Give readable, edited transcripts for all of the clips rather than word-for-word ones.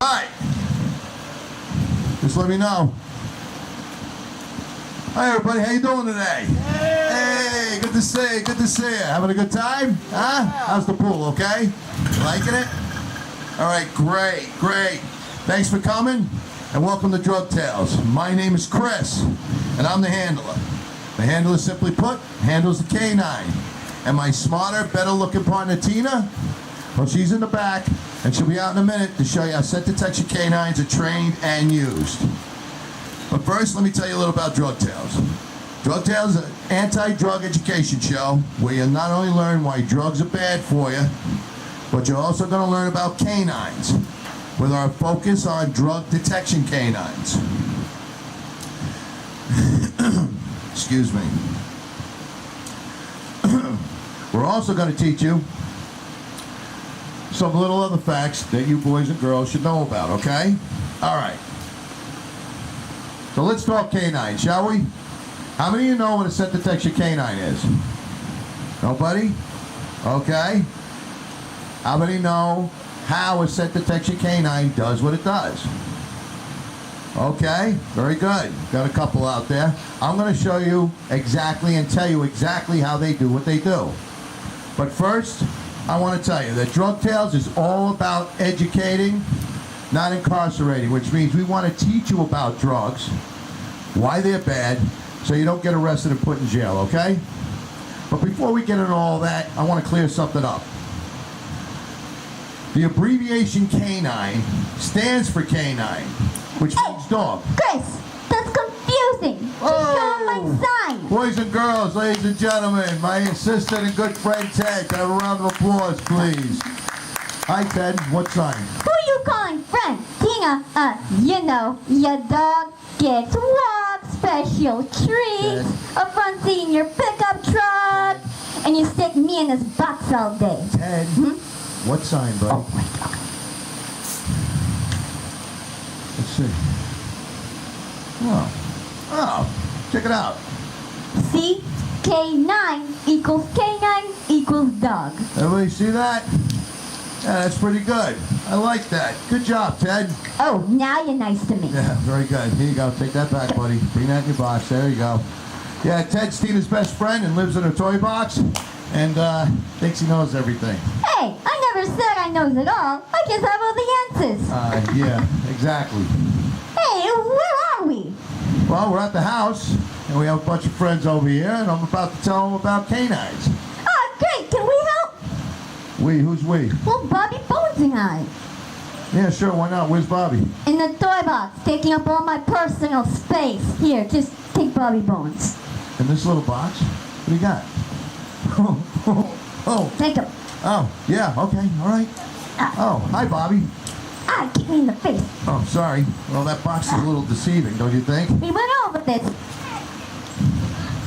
Alright. Just let me know. Hi everybody, how you doing today? Hey, good to see you, good to see you. Having a good time? Huh? How's the pool, okay? You liking it? Alright, great, great. Thanks for coming and welcome to DrugTails. My name is Chris and I'm the handler. The handler, simply put, handles the canine. And my smarter, better looking partner Tina, well, she's in the back and she'll be out in a minute to show you how scent detection canines are trained and used. But first, let me tell you a little about DrugTails. DrugTails is an anti-drug education show where you not only learn why drugs are bad for you, but you're also going to learn about canines with our focus on drug detection canines. Excuse me. We're also going to teach you some little other facts that you boys and girls should know about, okay? All right. So let's talk canine, shall we? How many of you know what a scent detection canine is? Nobody? Okay. How many know how a scent detection canine does what it does? Okay, very good. Got a couple out there. I'm going to show you exactly and tell you exactly how they do what they do. But first, I want to tell you that DrugTails is all about educating, not incarcerating, which means we want to teach you about drugs, why they're bad, so you don't get arrested and put in jail, okay? But before we get into all that, I want to clear something up. The abbreviation canine stands for canine, which means dog. Chris, that's confusing. Just show my sign. Boys and girls, ladies and gentlemen, my assistant and good friend Ted, can I have a round of applause, please? Hi, Ted. What sign? Who are you calling friend? Tina, you know, your dog gets walks, special treats, a front seat in your pickup truck, and you stick me in this box all day. Ted, what sign, buddy? Oh, wait, okay. Let's see. Oh, check it out. See? K9 equals canine equals dog. Everybody see that? Yeah, that's pretty good. I like that. Good job, Ted. Oh, now you're nice to me. Yeah, very good. Here you go. Take that back, buddy. Bring that in your box. There you go. Yeah, Ted's Tina's best friend and lives in a toy box and thinks he knows everything. Hey, I never said I knows it all. I just have all the answers. Yeah, exactly. Hey, where are we? Well, we're at the house, and we have a bunch of friends over here, and I'm about to tell them about canines. Oh, great. Can we help? We? Who's we? Well, Bobby Bones and I. Yeah, sure. Why not? Where's Bobby? In the toy box, taking up all my personal space. Here, just take Bobby Bones. In this little box? What do you got? Oh. Take him. Oh, yeah, okay, all right. Oh, hi, Bobby. Ah, kick me in the face. Oh, sorry. Well, that box is a little deceiving, don't you think? We went over this.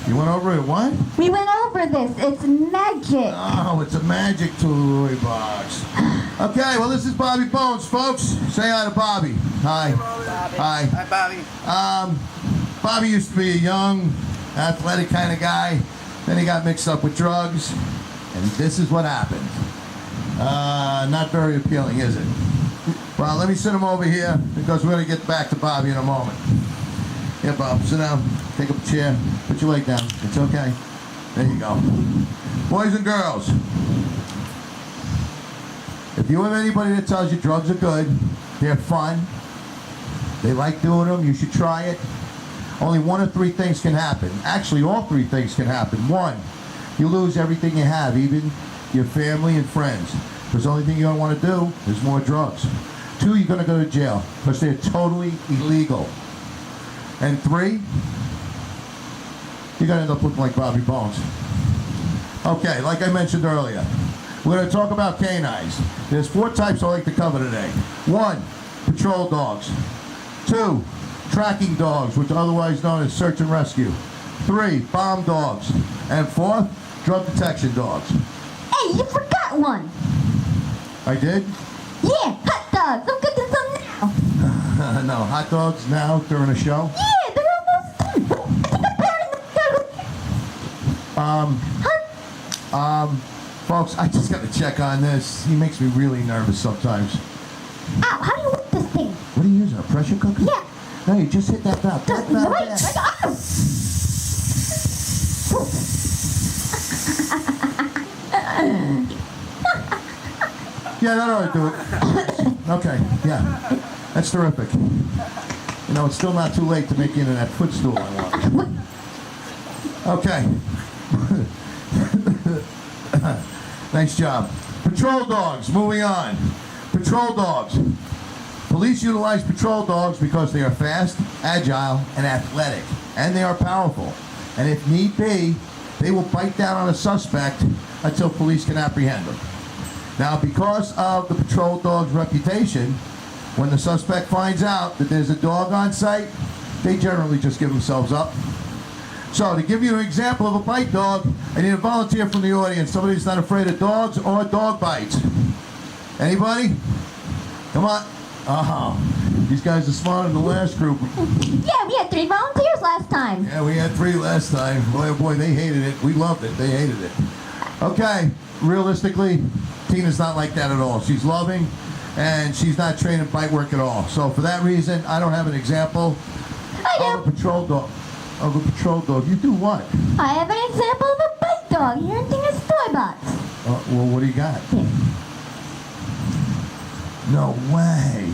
You went over it, what? We went over this. It's magic. Oh, it's a magic toy box. Okay, well, this is Bobby Bones, folks. Say hi to Bobby. Hi. Bobby. Hi. Hi, Bobby. Bobby used to be a young, athletic kind of guy. Then he got mixed up with drugs, and this is what happened. Not very appealing, is it? Well, let me send him over here because we're going to get back to Bobby in a moment. Here, Bob, sit down. Take up a chair. Put your leg down. It's okay. There you go. Boys and girls, if you have anybody that tells you drugs are good, they're fun, they like doing them, you should try it, only one of three things can happen. Actually, all three things can happen. One, you lose everything you have, even your family and friends. Because the only thing you don't want to do is more drugs. Two, you're going to go to jail because they're totally illegal. And three, you're going to end up looking like Bobby Bones. Okay, like I mentioned earlier, we're going to talk about canines. There's 4 types I'd like to cover today. 1, patrol dogs. 2, tracking dogs, which are otherwise known as search and rescue. 3, bomb dogs. And 4, drug detection dogs. Hey, you forgot one. I did? Yeah, hot dogs. I'm cooking some now. No, hot dogs now during a show? Yeah, they're almost done. I think I'm burning the Folks, I just got to check on this. He makes me really nervous sometimes. Ow, how do you lift this pressure cooker? Yeah. No, you just hit that valve. That valve Wait, there. Yeah, that ought to do it. Okay, yeah. That's terrific. You know, it's still not too late to make into that footstool I want. Okay. Nice job. Patrol dogs, moving on. Patrol dogs. Police utilize patrol dogs because they are fast, agile, and athletic, and they are powerful. And if need be, they will bite down on a suspect until police can apprehend them. Now, because of the patrol dog's reputation, when the suspect finds out that there's a dog on site, they generally just give themselves up. So, to give you an example of a bite dog, I need a volunteer from the audience. Somebody who's not afraid of dogs or dog bites. Anybody? Come on. Oh, these guys are smarter than the last group. Yeah, we had 3 volunteers last time. Yeah, we had 3 last time. Boy, oh boy, they hated it. We loved it. They hated it. Okay, realistically, Tina's not like that at all. She's loving, and she's not trained in bite work at all. So for that reason, I don't have an example of a patrol dog. You do what? I have an example of a bite dog here in Tina's toy box. Well, what do you got? No way.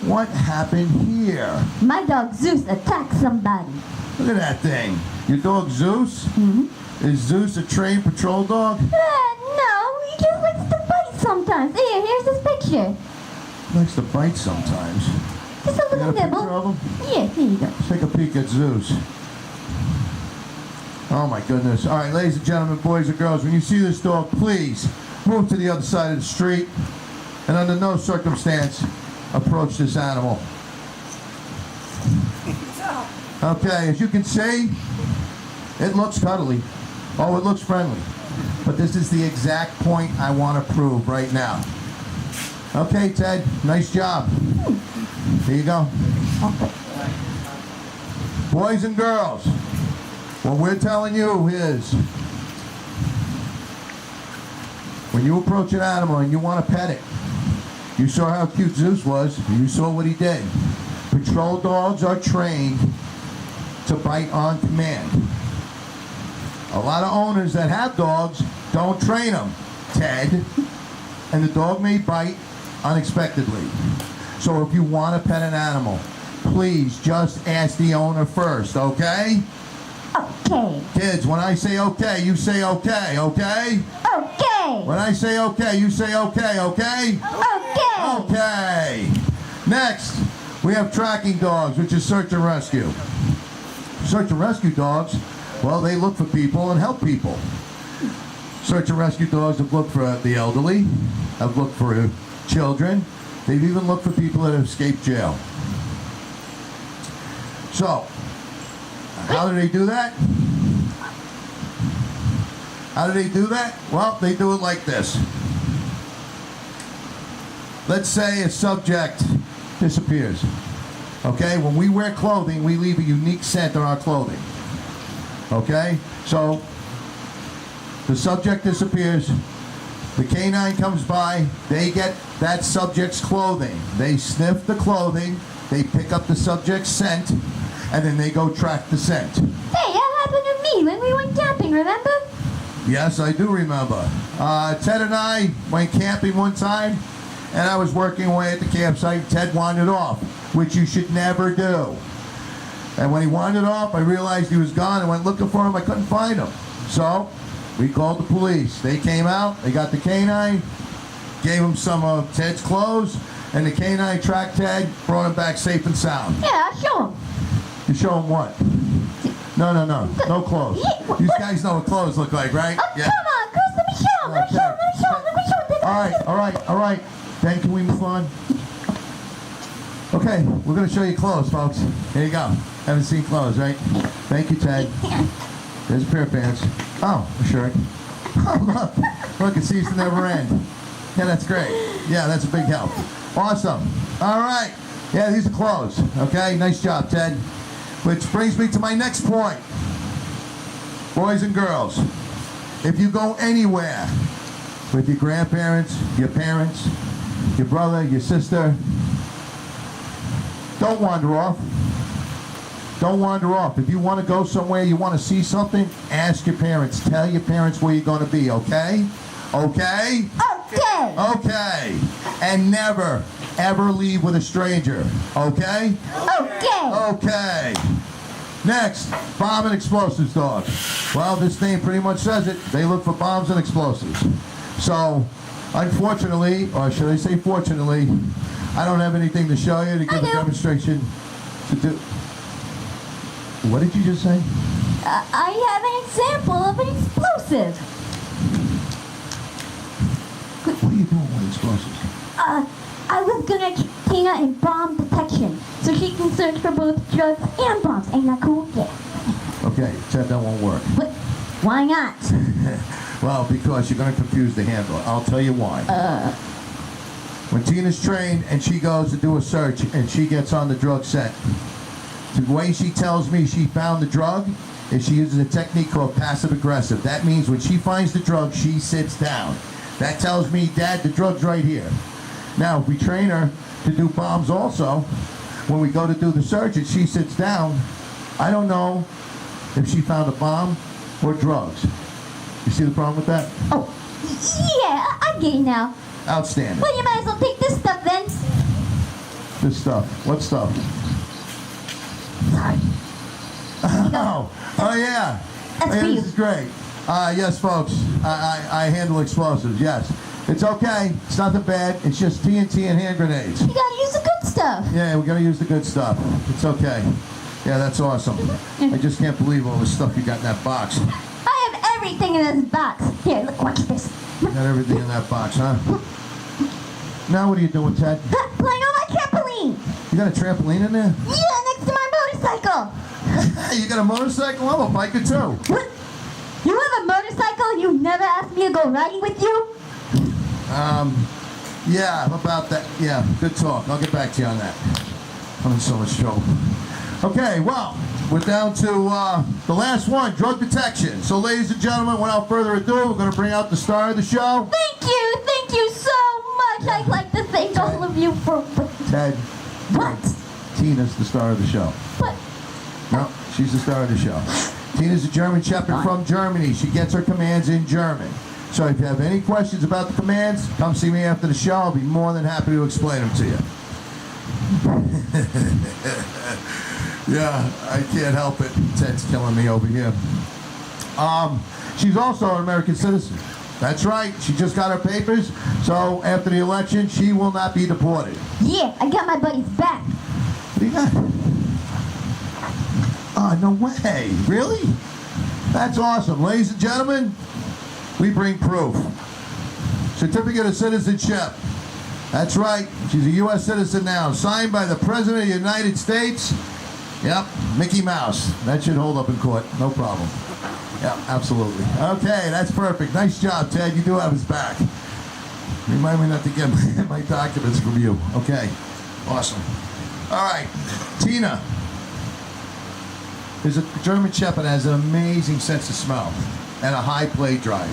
What happened here? My dog Zeus attacked somebody. Look at that thing. Your dog Zeus? Mm-hmm. Is Zeus a trained patrol dog? No, he just likes to bite sometimes. Here, here's his picture. Likes to bite sometimes. Just a You got little a picture nibble. of him? Yeah, here you go. Let's take a peek at Zeus. Oh my goodness. All right, ladies and gentlemen, boys and girls, when you see this dog, please move to the other side of the street and under no circumstance approach this animal. Okay, as you can see, it looks cuddly. Oh, it looks friendly. But this is the exact point I want to prove right now. Okay, Ted, nice job. Here you go. Boys and girls, what we're telling you is, when you approach an animal and you want to pet it, you saw how cute Zeus was, and you saw what he did. Patrol dogs are trained to bite on command. A lot of owners that have dogs don't train them, Ted, and the dog may bite unexpectedly. So if you want to pet an animal, please just ask the owner first, okay? Okay. Kids, when I say okay, you say okay, okay? Okay. When I say okay, you say okay, okay? Okay. Okay. Next, we have tracking dogs, which is search and rescue. Search and rescue dogs, well, they look for people and help people. Search and rescue dogs have looked for the elderly, have looked for children. They've even looked for people that have escaped jail. So, how do they do that? How do they do that? Well, they do it like this. Let's say a subject disappears. Okay, when we wear clothing, we leave a unique scent on our clothing. Okay, so the subject disappears, the canine comes by, they get that subject's clothing. They sniff the clothing, they pick up the subject's scent, and then they go track the scent. Hey, that happened to me when we went camping, remember? Yes, I do remember. Ted and I went camping one time, and I was working away at the campsite. Ted wandered off, which you should never do. And when he wandered off, I realized he was gone. I went looking for him. I couldn't find him. So we called the police. They came out. They got the canine, gave him some of Ted's clothes, and the canine tracked Ted, brought him back safe and sound. Yeah, I'll show him. You show him what? No clothes. These guys know what clothes look like, right? Oh, yeah. Come on, Chris, let me show him. Let me show him. All right. Then can we move on? Okay, we're going to show you clothes, folks. Here you go. Haven't seen clothes, right? Thank you, Ted. There's a pair of pants. Oh, a shirt. Oh, look, it seems to never end. Yeah, that's great. Yeah, that's a big help. Awesome. All right. Yeah, these are clothes. Okay, nice job, Ted. Which brings me to my next point. Boys and girls, if you go anywhere with your grandparents, your parents, your brother, your sister, Don't wander off. Don't wander off. If you want to go somewhere, you want to see something, ask your parents. Tell your parents where you're going to be, okay? Okay? Okay. Okay. And never, ever leave with a stranger, okay? Okay. Okay. Next, bomb and explosives dog. Well, this name pretty much says it. They look for bombs and explosives. So, unfortunately, or should I say fortunately, I don't have anything to show you to give a demonstration to do. What did you just say? I have an example of an explosive. What are you doing with explosives? I was gonna teach Tina in bomb detection, so she can search for both drugs and bombs. Ain't that cool? Yeah. Okay, Ted, that won't work. But why not? Well, because you're going to confuse the handler. I'll tell you why. When Tina's trained and she goes to do a search and she gets on the drug set, the way she tells me she found the drug is she uses a technique called passive aggressive. That means when she finds the drug, she sits down. That tells me, Dad, the drug's right here. Now, if we train her to do bombs also, when we go to do the search and she sits down, I don't know if she found a bomb or drugs. You see the problem with that? Oh, yeah, I get it now. Outstanding. Well, you might as well take this stuff then. This stuff. What stuff? Sorry. Oh yeah. That's for you. This is great. Yes, folks. I handle explosives. Yes. It's okay. It's nothing bad. It's just TNT and hand grenades. You gotta use the good stuff. Yeah, we're gonna use the good stuff. It's okay. Yeah, that's awesome. I just can't believe all the stuff you got in that box. I have everything in this box. Here, look, watch this. You got everything in that box, huh? Now what are you doing, Ted? Playing on my trampoline. You got a trampoline in there? Yeah, next to my motorcycle. You got a motorcycle? I'm a biker too. What? You have a motorcycle and you never asked me to go riding with you? Yeah, about that. Yeah, good talk. I'll get back to you on that. I'm in so much trouble. Okay, well, we're down to the last one, drug detection. So, ladies and gentlemen, without further ado, we're going to bring out the star of the show. Thank you so much. I'd like to thank all of you for... Ted. What? Tina's the star of the show. What? No, she's the star of the show. Tina's a German Shepherd from Germany. She gets her commands in German. So if you have any questions about the commands, come see me after the show. I'll be more than happy to explain them to you. Yeah, I can't help it. Ted's killing me over here. She's also an American citizen. That's right. She just got her papers. So after the election, she will not be deported. Yeah, I got my buddy's back. What do you got? Oh, no way. Really? That's awesome. Ladies and gentlemen, we bring proof. Certificate of citizenship. That's right. She's a U.S. citizen now. Signed by the President of the United States. Yep, Mickey Mouse. That should hold up in court. No problem. Yep, absolutely. Okay, that's perfect. Nice job, Ted. You do have his back. Remind me not to get my documents from you. Okay, awesome. All right, Tina. There's a German Shepherd that has an amazing sense of smell and a high play drive.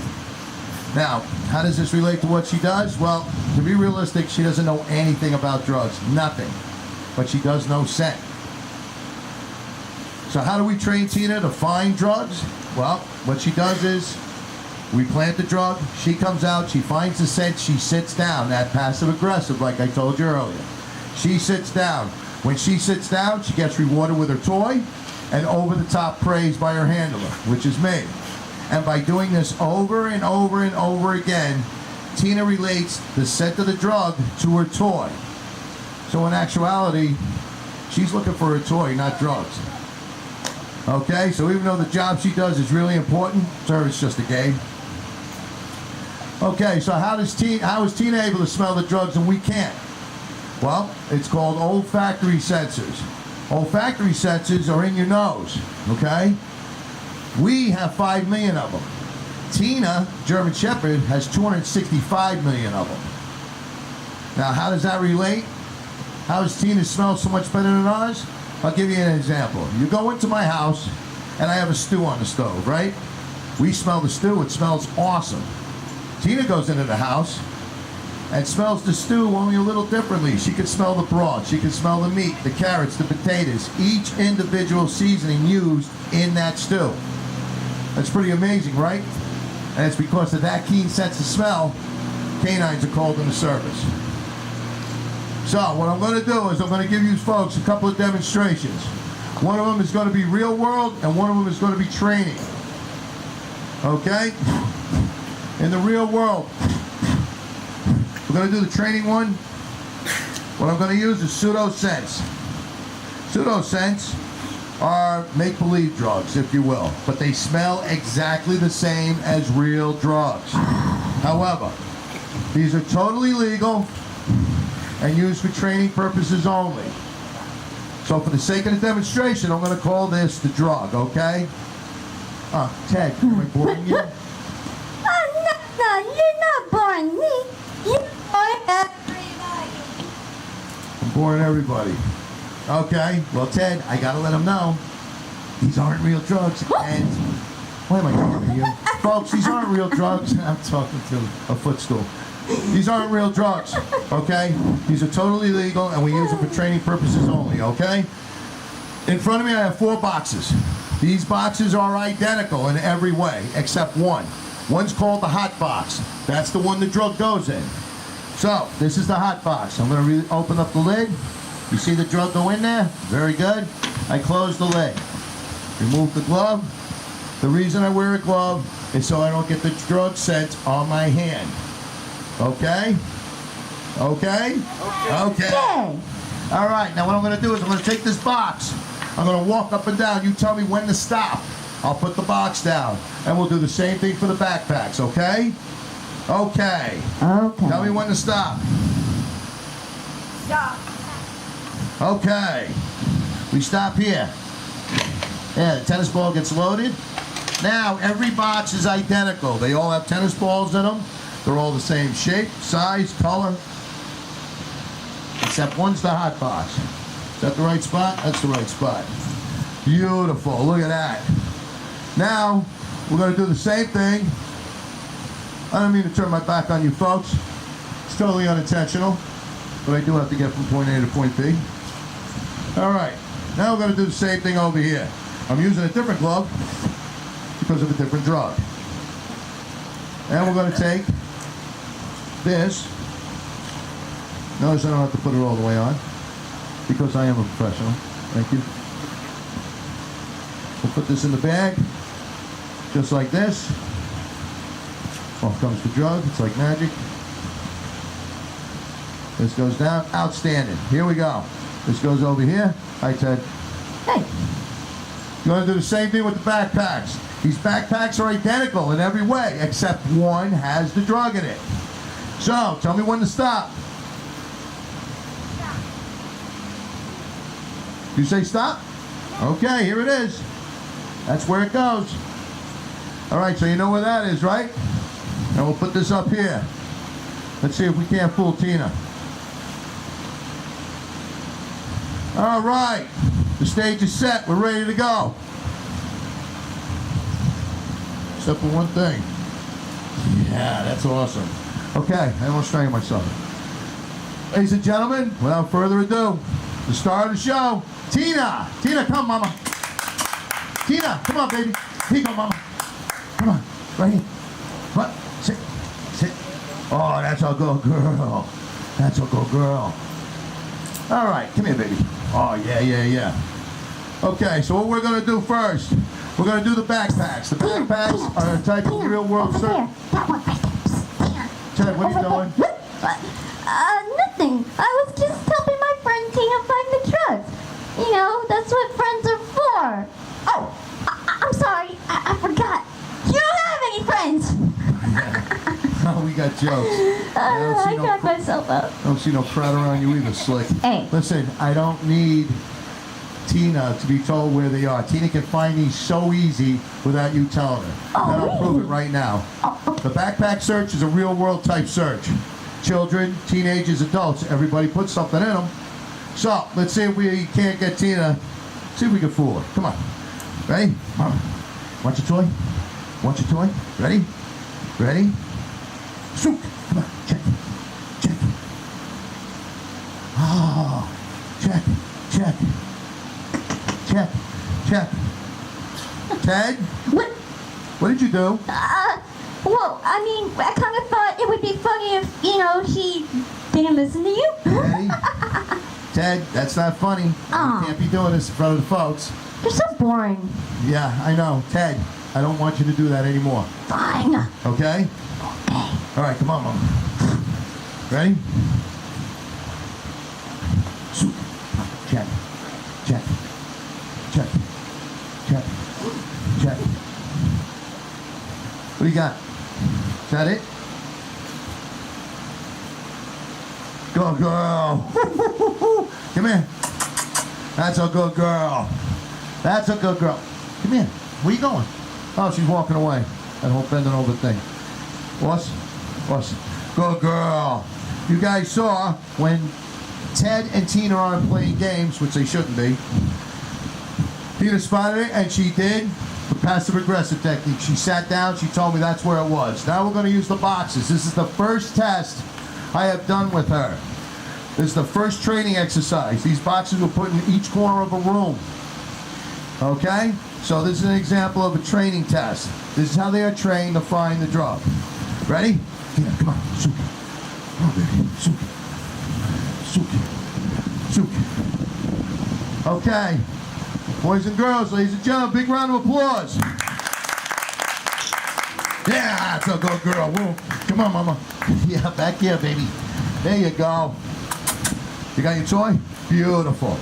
Now, how does this relate to what she does? Well, to be realistic, she doesn't know anything about drugs. Nothing. But she does know scent. So how do we train Tina to find drugs? Well, what she does is we plant the drug, she comes out, she finds the scent, she sits down. That passive aggressive, like I told you earlier. She sits down. When she sits down, she gets rewarded with her toy and over-the-top praise by her handler, which is me. And by doing this over and over and over again, Tina relates the scent of the drug to her toy. So in actuality, she's looking for her toy, not drugs. Okay, so even though the job she does is really important, to her it's just a game. Okay, so how is Tina able to smell the drugs and we can't? Well, it's called olfactory sensors. Olfactory sensors are in your nose, okay? We have 5 million of them. Tina, German Shepherd, has 265 million of them. Now, how does that relate? How does Tina smell so much better than ours? I'll give you an example. You go into my house, and I have a stew on the stove, right? We smell the stew. It smells awesome. Tina goes into the house. and smells the stew only a little differently. She can smell the broth, she can smell the meat, the carrots, the potatoes, each individual seasoning used in that stew. That's pretty amazing, right? And it's because of that keen sense of smell, canines are called into service. So what I'm going to do is I'm going to give you folks a couple of demonstrations. One of them is going to be real world, and one of them is going to be training. Okay? In the real world, we're going to do the training one. What I'm going to use is pseudo-scents. Pseudo-scents are make-believe drugs, if you will, but they smell exactly the same as real drugs. However, these are totally legal and used for training purposes only. So for the sake of the demonstration, I'm going to call this the drug, okay? Ted, am I boring you? No, you're not boring me. You're boring everybody. I'm boring everybody. Okay, well, Ted, I gotta let him know these aren't real drugs. And why am I talking to you? Folks, these aren't real drugs. I'm talking to a footstool. These aren't real drugs, okay? These are totally legal, and we use them for training purposes only, okay? In front of me, I have 4 boxes. These boxes are identical in every way, except one. One's called the hot box. That's the one the drug goes in. So, this is the hot box. I'm going to open up the lid. You see the drug go in there? Very good. I close the lid. Remove the glove. The reason I wear a glove is so I don't get the drug scent on my hand. Okay? Okay? Okay. All right, now what I'm going to do is I'm going to take this box. I'm going to walk up and down. You tell me when to stop. I'll put the box down. And we'll do the same thing for the backpacks, okay? Okay. Okay. Tell me when to stop. Stop. Okay. We stop here. Yeah, the tennis ball gets loaded. Now, every box is identical. They all have tennis balls in them. They're all the same shape, size, color. Except one's the hot box. Is that the right spot? That's the right spot. Beautiful. Look at that. Now, we're going to do the same thing. I don't mean to turn my back on you folks. It's totally unintentional. But I do have to get from point A to point B. All right. Now we're going to do the same thing over here. I'm using a different glove because of a different drug. And we're going to take this. Notice I don't have to put it all the way on because I am a professional. Thank you. We'll put this in the bag, just like this. Off comes the drug. It's like magic. This goes down. Outstanding. Here we go. This goes over here. Hi, Ted. Hey. You want to do the same thing with the backpacks. These backpacks are identical in every way, except one has the drug in it. So, tell me when to stop. You say stop? Okay, here it is. That's where it goes. All right, so you know where that is, right? And we'll put this up here. Let's see if we can't fool Tina. All right, the stage is set. We're ready to go. Except for one thing. Yeah, that's awesome. Okay, I almost strangled myself. Ladies and gentlemen, without further ado, the star of the show, Tina. Tina, come, mama. Tina, come on, baby. Here you go, mama. Come on, right here. Come on, sit, sit. Oh, that's a good girl. That's a good girl. All right, come here, baby. Oh, yeah, yeah, yeah. Okay, so what we're going to do first, we're going to do the backpacks. The backpacks are a type of real-world service. Ted, what are you doing? Nothing. I was just helping my friend Tina find the drugs. You know, that's what friends are for. Oh, I'm sorry. I forgot. You don't have any friends. Oh, we got jokes. I got myself up. I don't see no crowd around you either, Slick. Hey. Listen, I don't need Tina to be told where they are. Tina can find these so easy without you telling her. Oh, and I'll prove really? it right now. Oh, okay. The backpack search is a real-world type search. Children, teenagers, adults, everybody puts something in them. So, let's see if we can't get Tina. See if we can fool her. Come on. Ready? Mama. Want your toy? Want your toy? Ready? Ready? Shoot. Come on. Check. Check. Oh, check. Ted, what did you do? Well, I mean, I kind of thought it would be funny if, she didn't listen to you. Ted, that's not funny. You can't be doing this in front of the folks. You're so boring. Yeah, I know. Ted, I don't want you to do that anymore. Fine. Okay? All right, come on, Mom. Ready? Soup. Check. What do you got? Is that it? Go, girl. Come here. That's a good girl. Come here. Where you going? Oh, she's walking away. That whole bending over thing. Boss. Good girl. You guys saw when Ted and Tina aren't playing games, which they shouldn't be. Tina spotted it, and she did the passive-aggressive technique. She sat down. She told me that's where it was. Now we're going to use the boxes. This is the first test I have done with her. This is the first training exercise. These boxes were put in each corner of a room. Okay? So this is an example of a training test. This is how they are trained to find the drug. Ready? Tina, come on. Suki. Come on, baby. Suki. Okay. Boys and girls, ladies and gentlemen, big round of applause. Yeah, that's a good girl. Whoa. Come on, Mama. Yeah, back here, baby. There you go. You got your toy? Beautiful.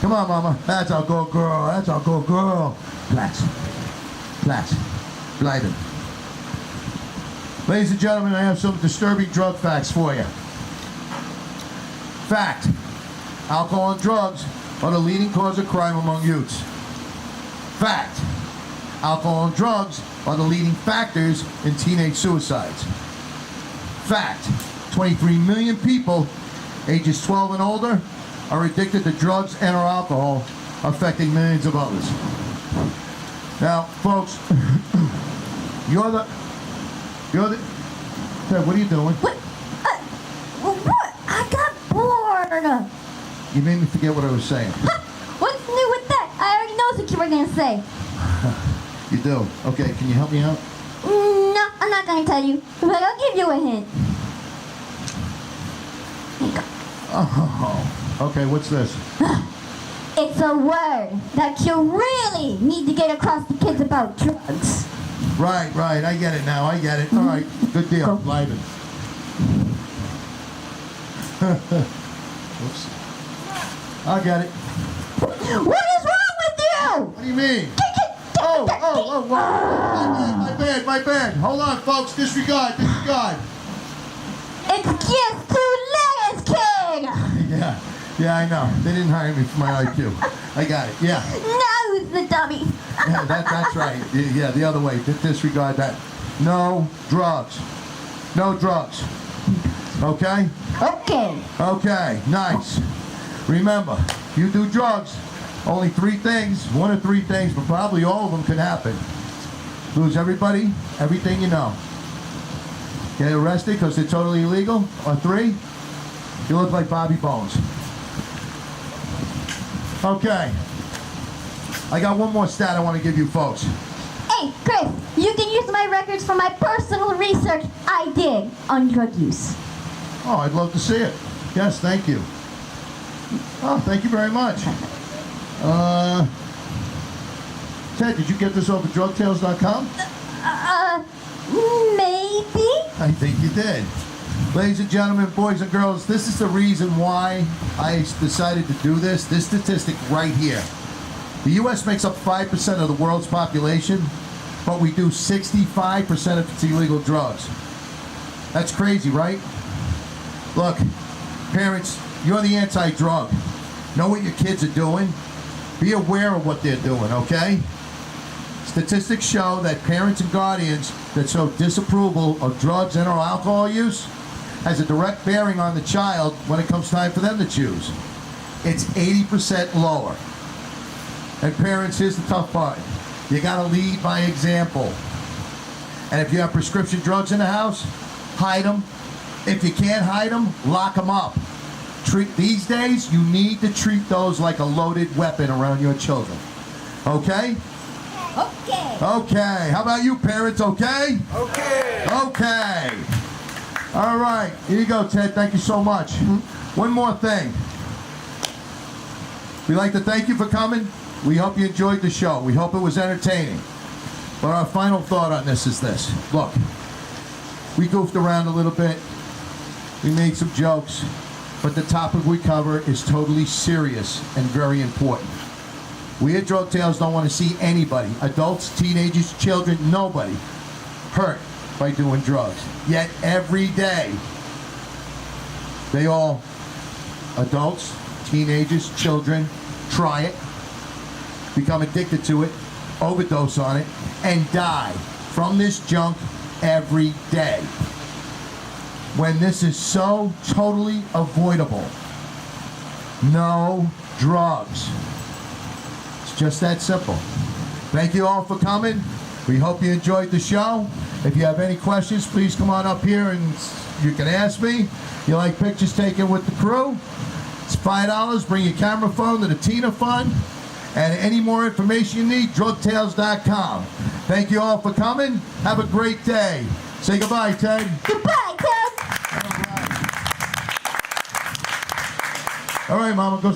Come on, Mama. That's a good girl. Platz. Bleiben. Ladies and gentlemen, I have some disturbing drug facts for you. Fact. Alcohol and drugs are the leading cause of crime among youths. Fact. Alcohol and drugs are the leading factors in teenage suicides. Fact. 23 million people ages 12 and older are addicted to drugs and or alcohol, affecting millions of others. Now, folks, you're the... Ted, what are you doing? What? I got bored. You made me forget what I was saying. What's new with that? I already know what you were going to say. You do? Okay, can you help me out? No, I'm not going to tell you, but I'll give you a hint. Here you go. Oh, okay, what's this? It's a word that you really need to get across to kids about drugs. Right, I get it now, All right, good deal, Bleiben. Whoops. I get it. What is wrong with you? What do you mean? Oh, my bad. Hold on, folks, disregard. It's just 2 letters, kid. Yeah, I know. They didn't hire me for my IQ. I got it, yeah. Now who's the dummy? Yeah, that's right. Yeah, the other way. Disregard that. No drugs. Okay? Okay, nice. Remember, you do drugs, only 3 things, 1 or 3 things, but probably all of them could happen. Lose everybody, everything you know. Get arrested because they're totally illegal, or 3, you look like Bobby Bones. Okay. I got one more stat I want to give you folks. Hey, Chris, you can use my records for my personal research I did on drug use. Oh, I'd love to see it. Yes, thank you. Oh, thank you very much. Ted, did you get this over DrugTails.com? Maybe? I think you did. Ladies and gentlemen, boys and girls, this is the reason why I decided to do this. This statistic right here. The U.S. makes up 5% of the world's population, but we do 65% of its illegal drugs. That's crazy, right? Look, parents, you're the anti-drug. Know what your kids are doing. Be aware of what they're doing, okay? Statistics show that parents and guardians that show disapproval of drugs and or alcohol use has a direct bearing on the child when it comes time for them to choose. It's 80% lower. And parents, here's the tough part. You gotta lead by example. And if you have prescription drugs in the house, hide them. If you can't hide them, lock them up. these days, you need to treat those like a loaded weapon around your children. Okay? Okay. Okay. How about you, parents? Okay? Okay. Okay. All right. Here you go, Ted. Thank you so much. One more thing. We'd like to thank you for coming. We hope you enjoyed the show. We hope it was entertaining. But our final thought on this is this. Look, we goofed around a little bit. We made some jokes. But the topic we cover is totally serious and very important. We at DrugTails don't want to see anybody, adults, teenagers, children, nobody, hurt by doing drugs. Yet every day, they all, adults, teenagers, children, try it, become addicted to it, overdose on it, and die from this junk every day. When this is so totally avoidable. No drugs. It's just that simple. Thank you all for coming. We hope you enjoyed the show. If you have any questions, please come on up here and you can ask me. You like pictures taken with the crew? It's $5. Bring your camera phone to the Tina Fund. And any more information you need, DrugTails.com. Thank you all for coming. Have a great day. Say goodbye, Ted. Goodbye, Ted. All right, Mama, go.